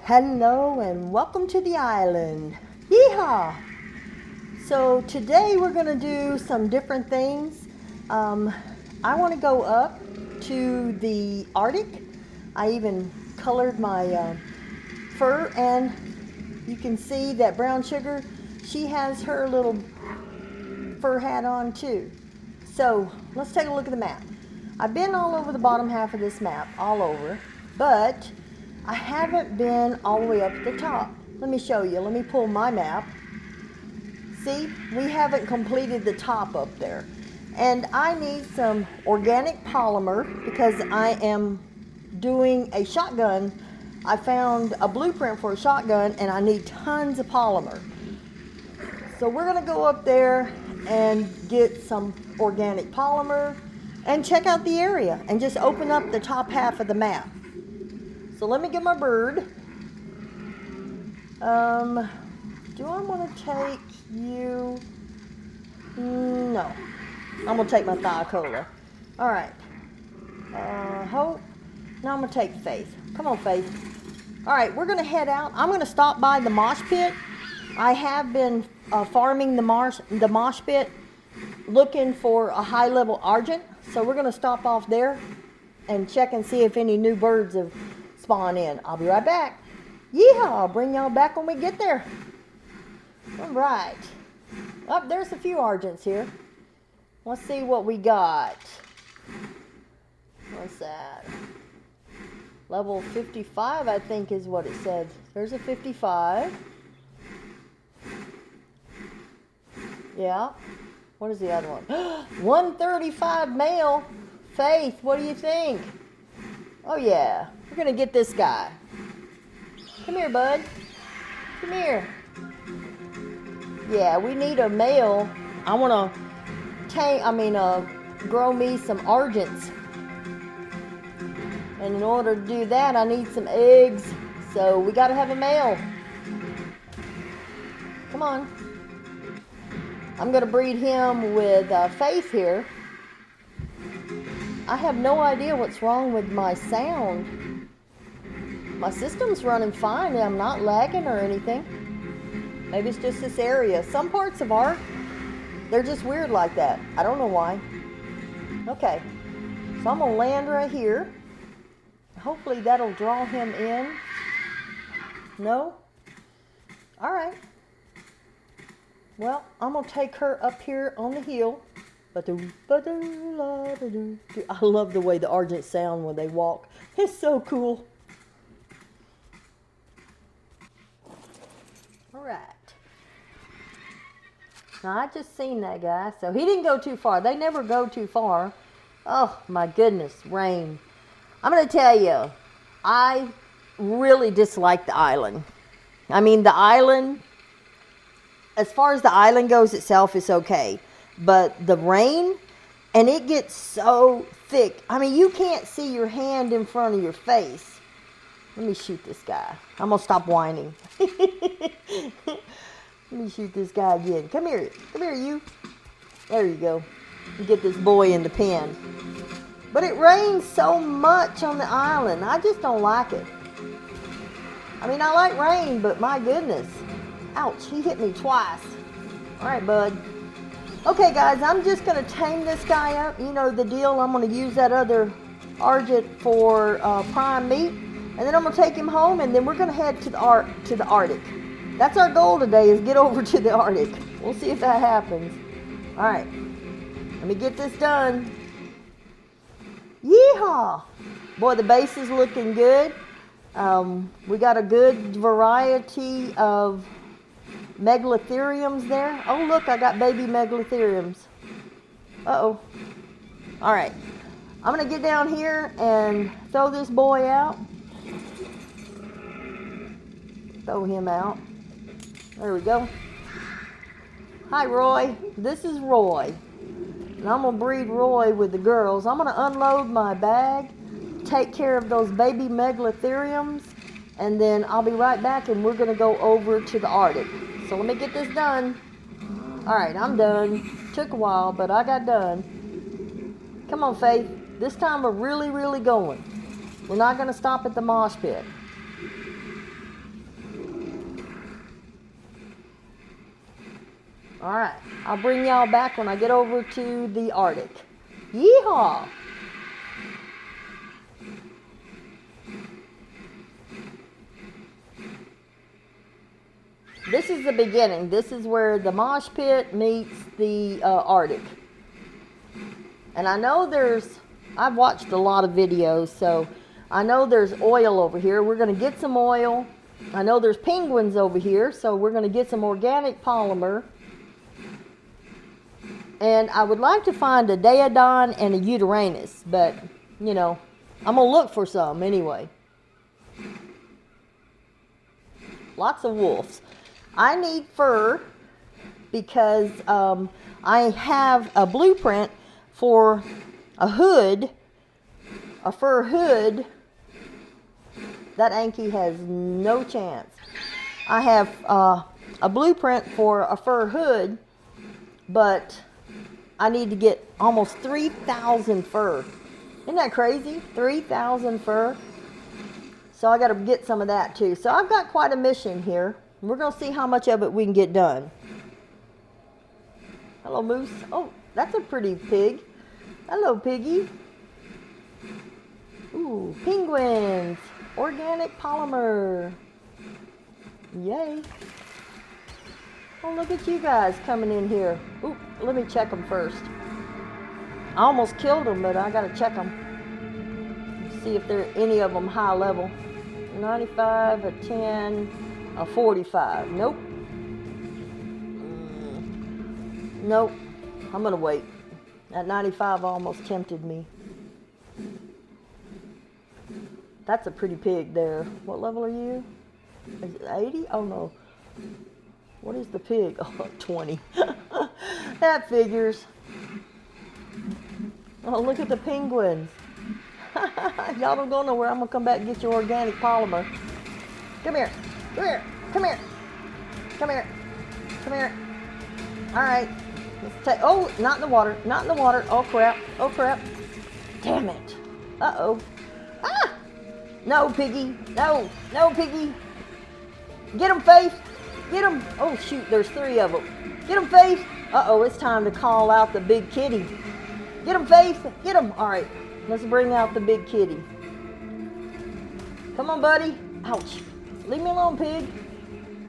Hello and welcome to the island. Yeehaw! So today we're going to do some different things. I want to go up to the Arctic. I even colored my fur, and you can see that Brown Sugar, she has her little fur hat on too. So let's take a look at the map. I've been all over the bottom half of this map, all over, but I haven't been all the way up at the top. Let me show you. Let me pull my map. See, we haven't completed the top up there. And I need some organic polymer because I am doing a shotgun. I found a blueprint for a shotgun and I need tons of polymer. So we're gonna go up there and get some organic polymer and check out the area and just open up the top half of the map. So let me get my bird. Do I want to take you? No. I'm going to take my Thycola. All right. Hope. Now I'm going to take Faith. Come on, Faith. All right, we're going to head out. I'm going to stop by the mosh pit. I have been farming the mosh pit, looking for a high-level argent. So we're going to stop off there and check and see if any new birds have spawned in. I'll be right back. Yeehaw! I'll bring y'all back when we get there. All right. Oh, there's a few argents here. Let's see what we got. What's that? Level 55, I think, is what it said. There's a 55. Yeah. What is the other one? 135 male. Faith, what do you think? Oh, yeah. We're going to get this guy. Come here, bud. Come here. Yeah, we need a male. I want to grow me some argents. And in order to do that, I need some eggs. So we got to have a male. Come on. I'm going to breed him with Faith here. I have no idea what's wrong with my sound. My system's running fine. I'm not lagging or anything. Maybe it's just this area. Some parts of ARK, they're just weird like that. I don't know why. Okay, so I'm gonna land right here. Hopefully that'll draw him in. No? All right. Well, I'm gonna take her up here on the hill. I love the way the argents sound when they walk. It's so cool. All right. Now, I just seen that guy, so he didn't go too far. They never go too far. Oh, my goodness, rain. I'm going to tell you, I really dislike the island. I mean, the island, as far as the island goes itself, it's okay. But the rain, and it gets so thick. I mean, you can't see your hand in front of your face. Let me shoot this guy. I'm going to stop whining. Let me shoot this guy again. Come here. Come here, you. There you go. You get this boy in the pen. But it rains so much on the island. I just don't like it. I mean, I like rain, but my goodness. Ouch, he hit me twice. All right, bud. Okay, guys, I'm just going to tame this guy up. You know the deal. I'm going to use that other argent for prime meat. And then I'm going to take him home, and then we're going to head to the Arctic. That's our goal today, is get over to the Arctic. We'll see if that happens. All right. Let me get this done. Yeehaw! Boy, the base is looking good. We got a good variety of megalotheriums there. Oh, look, I got baby megalotheriums. Uh-oh. All right. I'm going to get down here and throw this boy out. Throw him out. There we go. Hi, Roy. This is Roy. And I'm going to breed Roy with the girls. I'm going to unload my bag, take care of those baby megalotheriums, and then I'll be right back and we're going to go over to the Arctic. So let me get this done. All right, I'm done. Took a while, but I got done. Come on, Faith. This time we're really, really going. We're not going to stop at the mosh pit. All right, I'll bring y'all back when I get over to the Arctic. Yeehaw! This is the beginning. This is where the mosh pit meets the Arctic. And I know I've watched a lot of videos, so I know there's oil over here. We're going to get some oil. I know there's penguins over here, so we're going to get some organic polymer. And I would like to find a Daedon and a Uranus, but, you know, I'm going to look for some anyway. Lots of wolves. I need fur because I have a blueprint for a hood, a fur hood. That Anki has no chance. I have a blueprint for a fur hood, but I need to get almost 3,000 fur. Isn't that crazy? 3,000 fur. So I got to get some of that too. So I've got quite a mission here. We're going to see how much of it we can get done. Hello, moose. Oh, that's a pretty pig. Hello, piggy. Ooh, penguins. Organic polymer. Yay. Oh, look at you guys coming in here. Ooh, let me check them first. I almost killed them, but I got to check them. See if there are any of them high level. 95, a 10, a 45. Nope. Nope. I'm going to wait. That 95 almost tempted me. That's a pretty pig there. What level are you? Is it 80? Oh, no. What is the pig? Oh, 20. That figures. Oh, look at the penguins. Y'all don't go nowhere. I'm going to come back and get your organic polymer. Come here. Come here. Come here. Come here. Come here. All right. Let's take. Oh, not in the water. Not in the water. Oh, crap. Oh, crap. Damn it. Uh-oh. Ah! No, piggy. No. No, piggy. Get him, Faith. Get him. Oh, shoot. There's 3 of them. Get him, Faith. Uh-oh. It's time to call out the big kitty. Get him, Faith. Get him. All right. Let's bring out the big kitty. Come on, buddy. Ouch. Leave me alone, pig.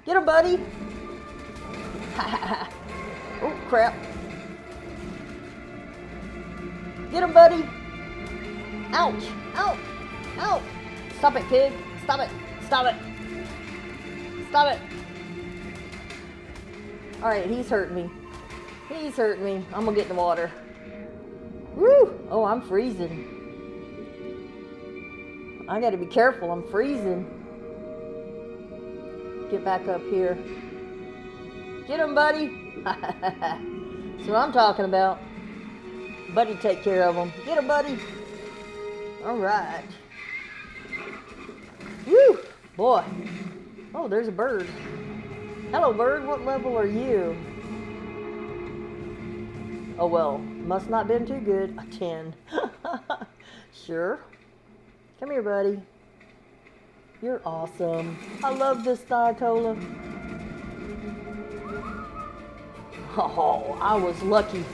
Get him, buddy. Oh, crap. Get him, buddy. Ouch. Ouch. Ouch. Stop it, pig. Stop it. Stop it. Stop it. All right, he's hurting me. He's hurting me. I'm going to get in the water. Woo! Oh, I'm freezing. I got to be careful. I'm freezing. Get back up here. Get him, buddy. That's what I'm talking about. Buddy, take care of him. Get him, buddy. All right. Woo! Boy. Oh, there's a bird. Hello, bird. What level are you? Oh, well. Must not been too good. A 10. Sure. Come here, buddy. You're awesome. I love this Diatola. Oh, I was lucky.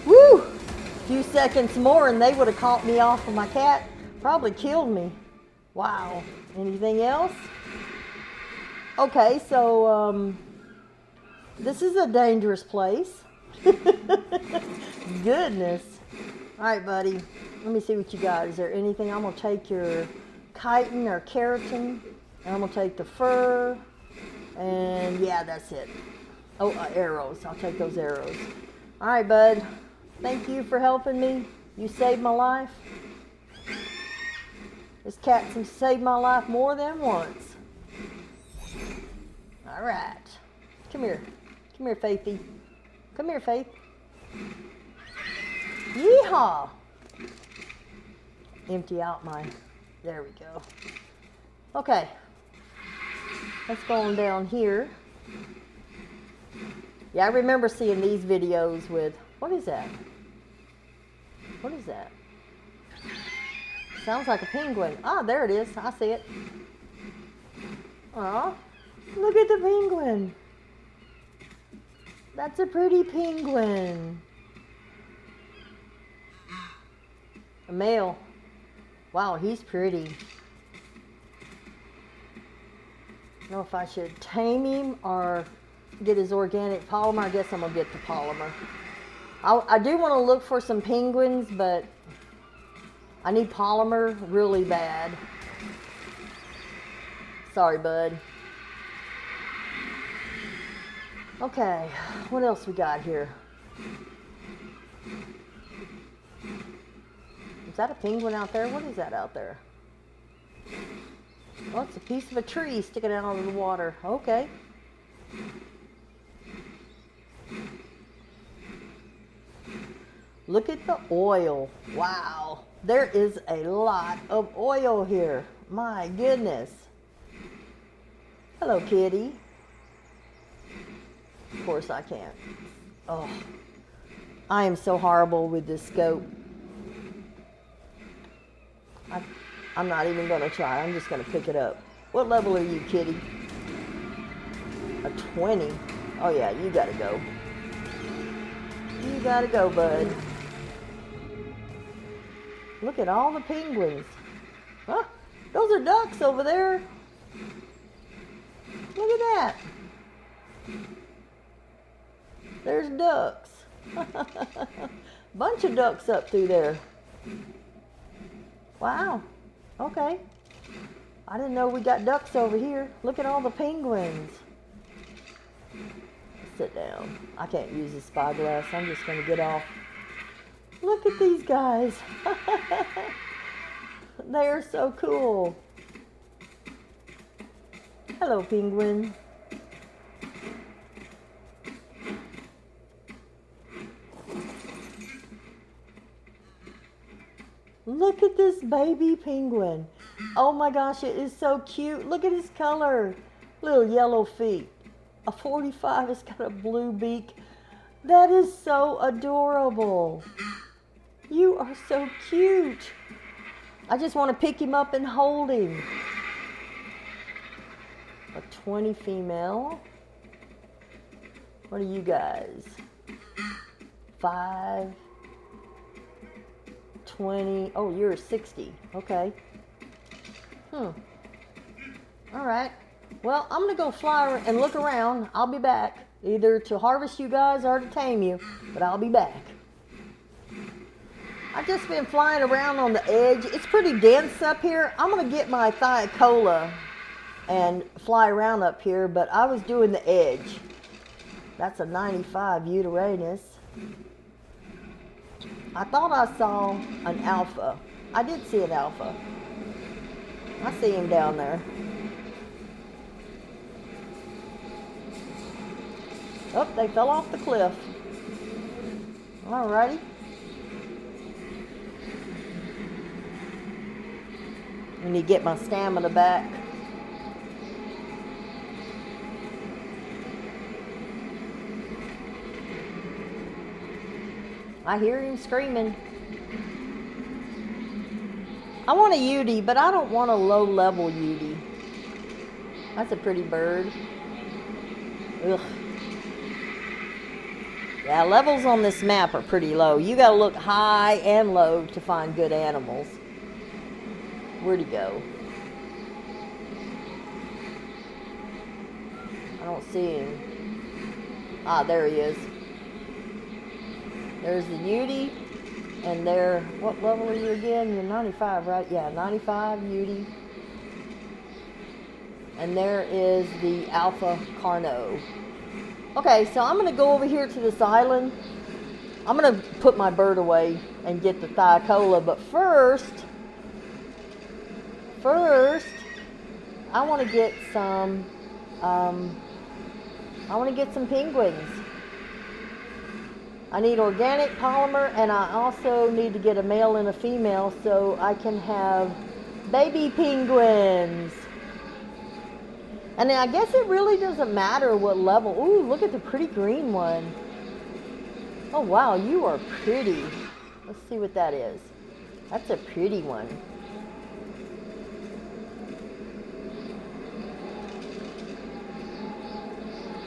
Woo! A few seconds more and they would have caught me off of my cat. Probably killed me. Wow. Anything else? Okay, so, this is a dangerous place. Goodness. All right, buddy. Let me see what you got. Is there anything? I'm going to take your chitin or keratin. And I'm going to take the fur. And yeah, that's it. Oh, arrows. I'll take those arrows. All right, bud. Thank you for helping me. You saved my life. This cat's saved my life more than once. All right. Come here. Come here, Faithy. Come here, Faith. Yeehaw! Empty out my... There we go. Okay. Let's go on down here. Yeah, I remember seeing these videos with... What is that? What is that? Sounds like a penguin. Ah, there it is. I see it. Aw. Look at the penguin. That's a pretty penguin. A male. Wow, he's pretty. I don't know if I should tame him or get his organic polymer. I guess I'm going to get the polymer. I do want to look for some penguins, but I need polymer really bad. Sorry, bud. Okay, what else we got here? Is that a penguin out there? What is that out there? Oh, it's a piece of a tree sticking out of the water. Okay. Look at the oil. Wow. There is a lot of oil here. My goodness. Hello, kitty. Of course I can't. Oh, I am so horrible with this scope. I'm not even going to try. I'm just going to pick it up. What level are you, kitty? A 20. Oh, yeah, you got to go. You got to go, bud. Look at all the penguins. Huh? Those are ducks over there. Look at that. There's ducks. Bunch of ducks up through there. Wow. Okay. I didn't know we got ducks over here. Look at all the penguins. Sit down. I can't use the spyglass. I'm just going to get off. Look at these guys. They are so cool. Hello, penguin. Look at this baby penguin. Oh my gosh, it is so cute. Look at his color. Little yellow feet. A 45 has got a blue beak. That is so adorable. You are so cute. I just want to pick him up and hold him. A 20 female. What are you guys? 5. 20. Oh, you're a 60. Okay. All right. Well, I'm going to go fly and look around. I'll be back. Either to harvest you guys or to tame you. But I'll be back. I've just been flying around on the edge. It's pretty dense up here. I'm going to get my Kairuku and fly around up here. But I was doing the edge. That's a 95 Uranus. I thought I saw an alpha. I did see an alpha. I see him down there. Oh, they fell off the cliff. Alrighty. I need to get my stamina back. I hear him screaming. I want a Udi, but I don't want a low-level Udi. That's a pretty bird. Ugh. Yeah, levels on this map are pretty low. You gotta look high and low to find good animals. Where'd he go? I don't see him. Ah, there he is. There's the Udi, and there, what level are you again? You're 95, right? Yeah, 95 Udi. And there is the Alpha Carno. Okay, so I'm going to go over here to this island. I'm going to put my bird away and get the Kairuku, but first, I want to get some, penguins. I need organic polymer, and I also need to get a male and a female so I can have baby penguins. And I guess it really doesn't matter what level. Ooh, look at the pretty green one. Oh, wow, you are pretty. Let's see what that is. That's a pretty one.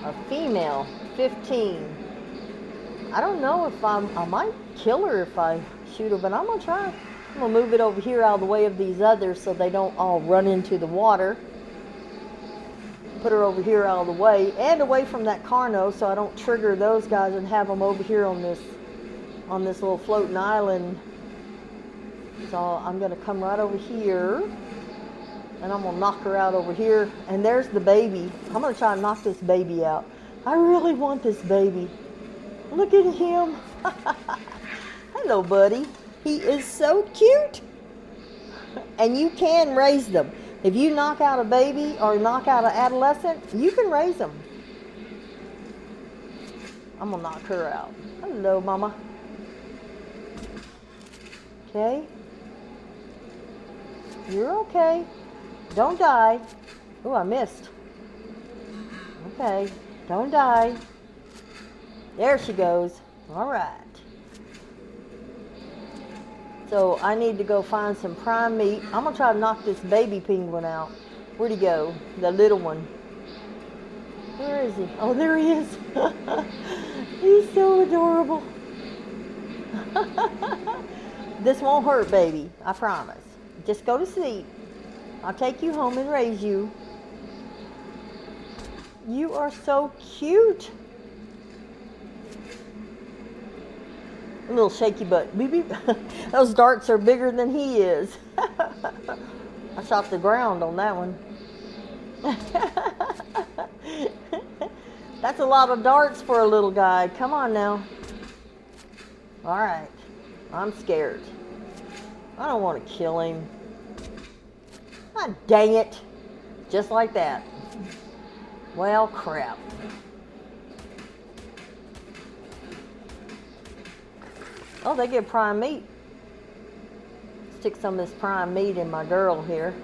A female. 15. I don't know if I might kill her if I shoot her, but I'm gonna try. I'm gonna move it over here out of the way of these others so they don't all run into the water. Put her over here out of the way and away from that Carno so I don't trigger those guys and have them over here on this little floating island. So I'm gonna come right over here and I'm gonna knock her out over here. And there's the baby. I'm gonna try and knock this baby out. I really want this baby. Look at him. Hello, buddy. He is so cute. And you can raise them. If you knock out a baby or knock out an adolescent, you can raise them. I'm going to knock her out. Hello, mama. Okay. You're okay. Don't die. Oh, I missed. Okay. Don't die. There she goes. All right. So I need to go find some prime meat. I'm going to try to knock this baby penguin out. Where'd he go? The little one. Where is he? Oh, there he is. He's so adorable. This won't hurt, baby. I promise. Just go to sleep. I'll take you home and raise you. You are so cute. A little shaky butt. Beep, beep. Those darts are bigger than he is. I shot the ground on that one. That's a lot of darts for a little guy. Come on now. All right. I'm scared. I don't want to kill him. Ah, dang it. Just like that. Well, crap. Oh, they get prime meat. Stick some of this prime meat in my girl here.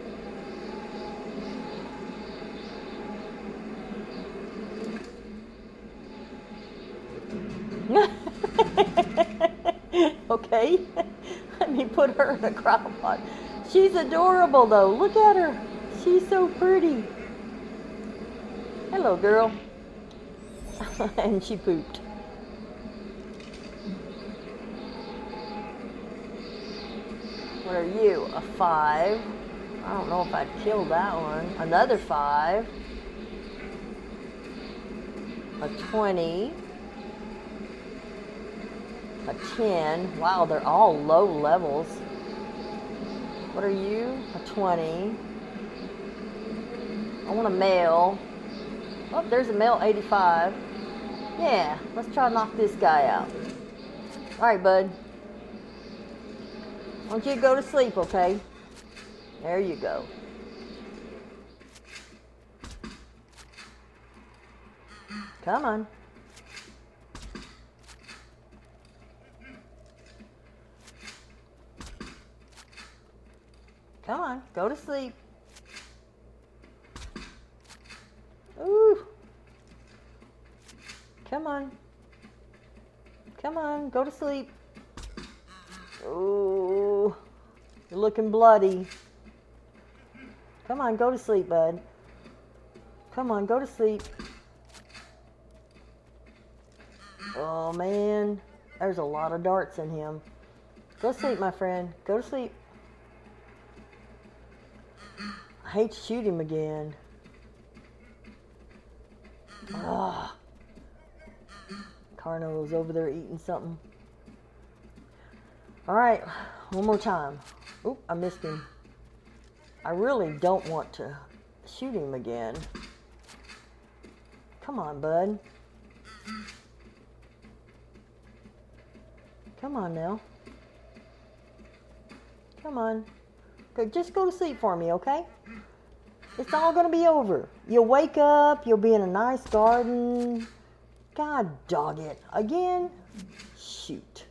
Okay. Let me put her in a crock pot. She's adorable, though. Look at her. She's so pretty. Hello, girl. And she pooped. What are you? A 5. I don't know if I'd kill that one. Another 5. A 20. A 10. Wow, they're all low levels. What are you? A 20. I want a male. Oh, there's a male 85. Yeah, let's try to knock this guy out. All right, bud. I want you to go to sleep, okay? There you go. Come on. Come on, go to sleep. Ooh. Come on. Come on, go to sleep. Ooh. You're looking bloody. Come on, go to sleep, bud. Come on, go to sleep. Oh, man. There's a lot of darts in him. Go to sleep, my friend. Go to sleep. I hate to shoot him again. Ah. Carno's over there eating something. All right, one more time. Oop, I missed him. I really don't want to shoot him again. Come on, bud. Come on now. Come on. Good. Just go to sleep for me, okay? It's all going to be over. You'll wake up. You'll be in a nice garden. God dog it. Again? Shoot.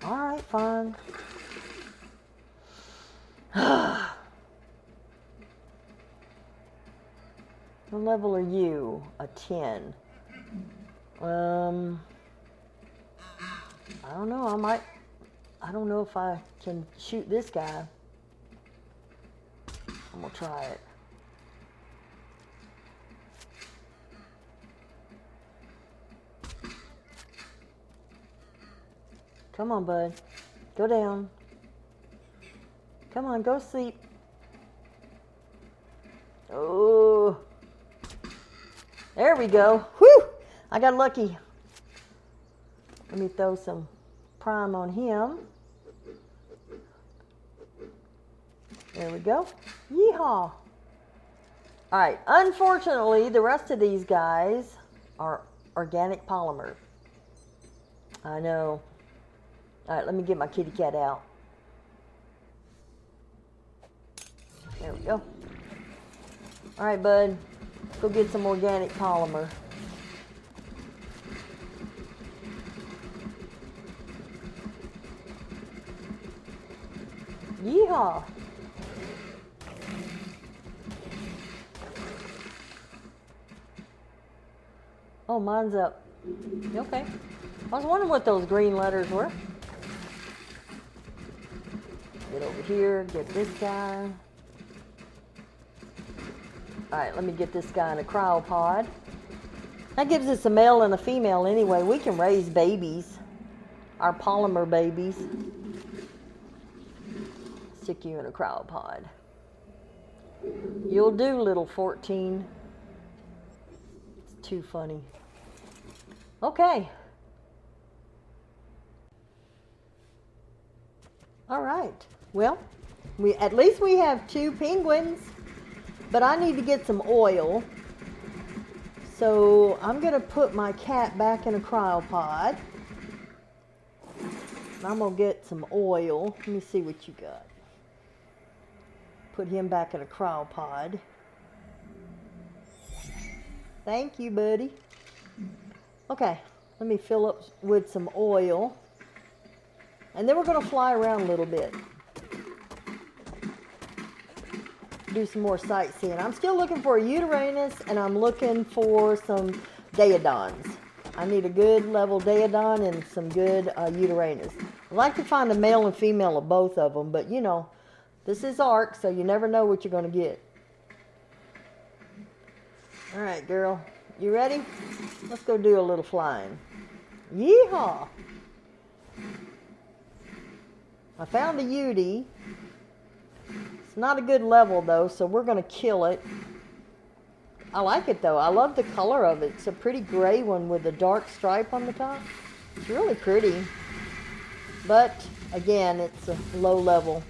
All right, fine. What level are you? A 10. I don't know. I don't know if I can shoot this guy. I'm gonna try it. Come on, bud. Go down. Come on, go sleep. Oh. There we go. Whew! I got lucky. Let me throw some prime on him. There we go. Yeehaw! All right. Unfortunately, the rest of these guys are organic polymer. I know. All right, let me get my kitty cat out. There we go. All right, bud. Go get some organic polymer. Yeehaw! Oh, mine's up. Okay. I was wondering what those green letters were. Get over here, get this guy. All right, let me get this guy in a cryopod. That gives us a male and a female anyway. We can raise babies, our polymer babies. Stick you in a cryopod. You'll do, little 14. It's too funny. Okay. All right. Well, at least we have 2 penguins, but I need to get some oil. So I'm going to put my cat back in a cryopod. I'm going to get some oil. Let me see what you got. Put him back in a cryopod. Thank you, buddy. Okay, let me fill up with some oil. And then we're going to fly around a little bit. Do some more sightseeing. I'm still looking for a Uranus, and I'm looking for some Daedons. I need a good level Daedon and some good Uranus. I'd like to find a male and female of both of them, but you know, this is ARK, so you never know what you're going to get. All right, girl. You ready? Let's go do a little flying. Yeehaw! I found a Udi. It's not a good level though, so we're going to kill it. I like it though. I love the color of it. It's a pretty gray one with a dark stripe on the top. It's really pretty. But again, it's a low level.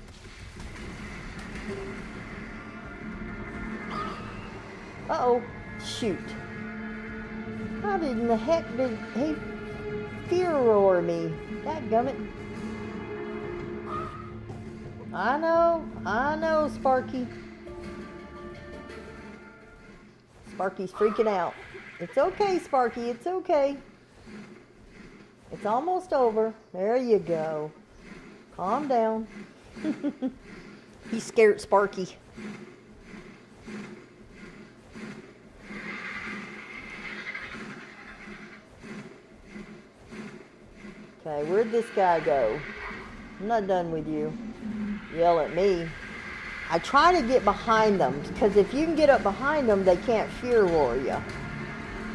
Uh-oh. Shoot. How in the heck did he fear-roar me? Dadgummit. I know, Sparky. Sparky's freaking out. It's okay, Sparky, it's okay. It's almost over. There you go. Calm down. He's scared, Sparky. Okay, where'd this guy go? I'm not done with you. Yell at me. I try to get behind them, because if you can get up behind them, they can't fear roar you.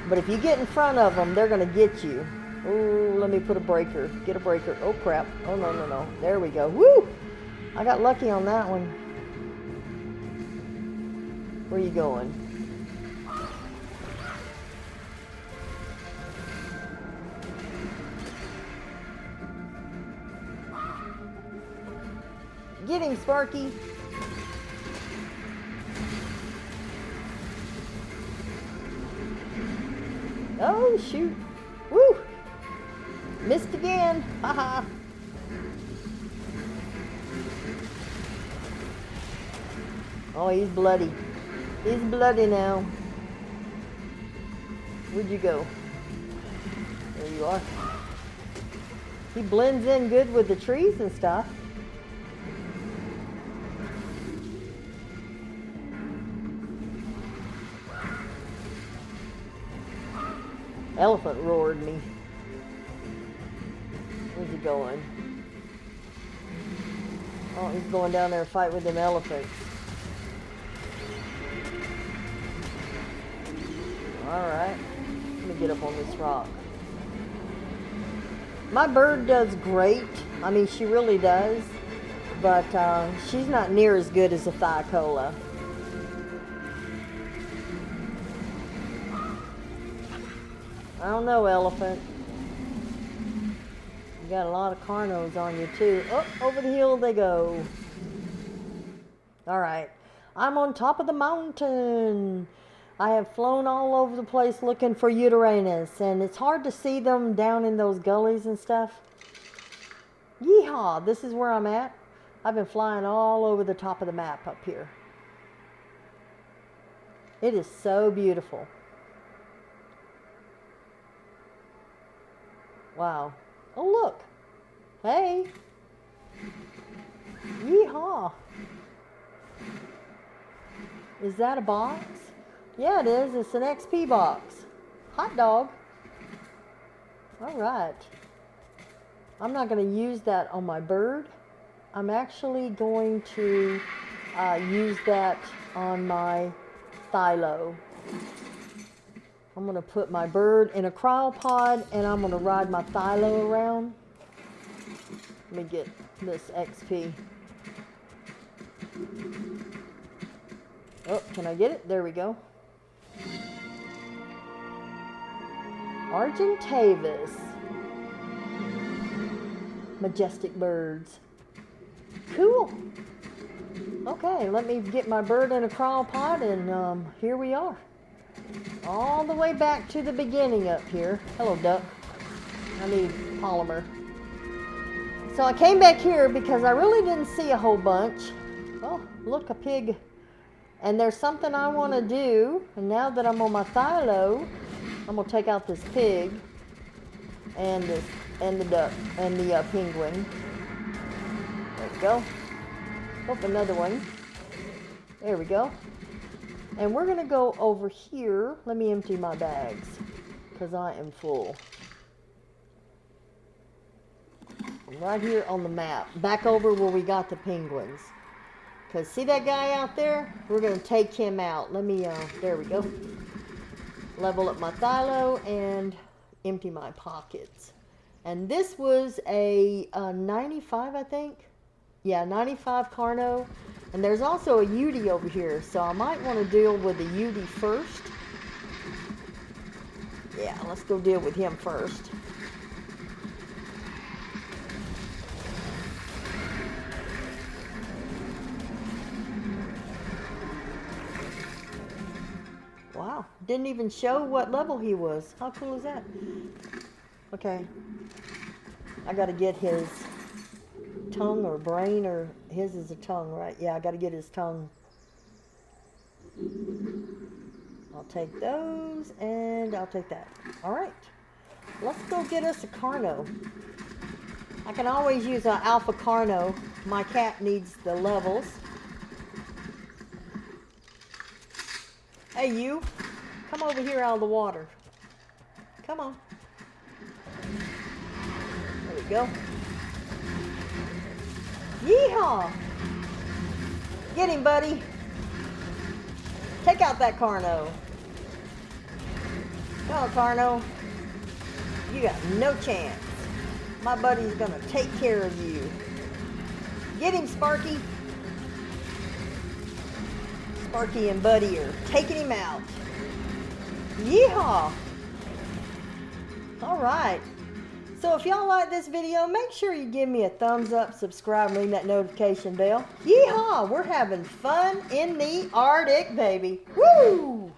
But if you get in front of them, they're going to get you. Ooh, let me put a breaker. Get a breaker. Oh, crap. Oh, no, no, no. There we go. Woo! I got lucky on that one. Where are you going? Get him, Sparky. Oh, shoot. Woo! Missed again. Haha. Oh, he's bloody. He's bloody now. Where'd you go? There you are. He blends in good with the trees and stuff. Elephant roared me. Where's he going? Oh, he's going down there to fight with them elephants. Alright. Let me get up on this rock. My bird does great. I mean, she really does. But she's not near as good as a Thycola. I don't know, elephant. You got a lot of carnos on you too. Oh, over the hill they go. All right, I'm on top of the mountain. I have flown all over the place looking for Uranus, and it's hard to see them down in those gullies and stuff. Yeehaw, this is where I'm at. I've been flying all over the top of the map up here. It is so beautiful. Wow. Oh, look. Hey. Yeehaw. Is that a box? Yeah, it is. It's an XP box. Hot dog. All right. I'm not going to use that on my bird. I'm actually going to use that on my Thylo. I'm going to put my bird in a cryopod and I'm going to ride my Thylo around. Let me get this XP. Oh, can I get it? There we go. Argentavis. Majestic birds. Cool. Okay, let me get my bird in a cryopod and here we are. All the way back to the beginning up here. Hello, duck. I need polymer. So I came back here because I really didn't see a whole bunch. Oh, look, a pig. And there's something I want to do. And now that I'm on my Thylo, I'm going to take out this pig and the duck and the penguin. There we go. Oh, another one. There we go. And we're going to go over here. Let me empty my bags because I am full. I'm right here on the map. Back over where we got the penguins. Because see that guy out there? We're going to take him out. Let me, there we go. Level up my Thylo and empty my pockets. And this was a 95, I think. Yeah, 95 Carno. And there's also a Udi over here, so I might want to deal with the Udi first. Yeah, let's go deal with him first. Wow, didn't even show what level he was. How cool is that? Okay, I gotta get his tongue or brain, or his is a tongue, right? Yeah, I gotta get his tongue. I'll take those and I'll take that. All right, let's go get us a Carno. I can always use an Alpha Carno. My cat needs the levels. Hey, you, come over here out of the water. Come on. There we go. Yeehaw! Get him, buddy. Take out that Carno. Come on, Carno. You got no chance. My buddy's gonna take care of you. Get him, Sparky. Sparky and Buddy are taking him out. Yeehaw! All right. So if y'all like this video, make sure you give me a thumbs up, subscribe, and ring that notification bell. Yeehaw! We're having fun in the Arctic, baby. Woo!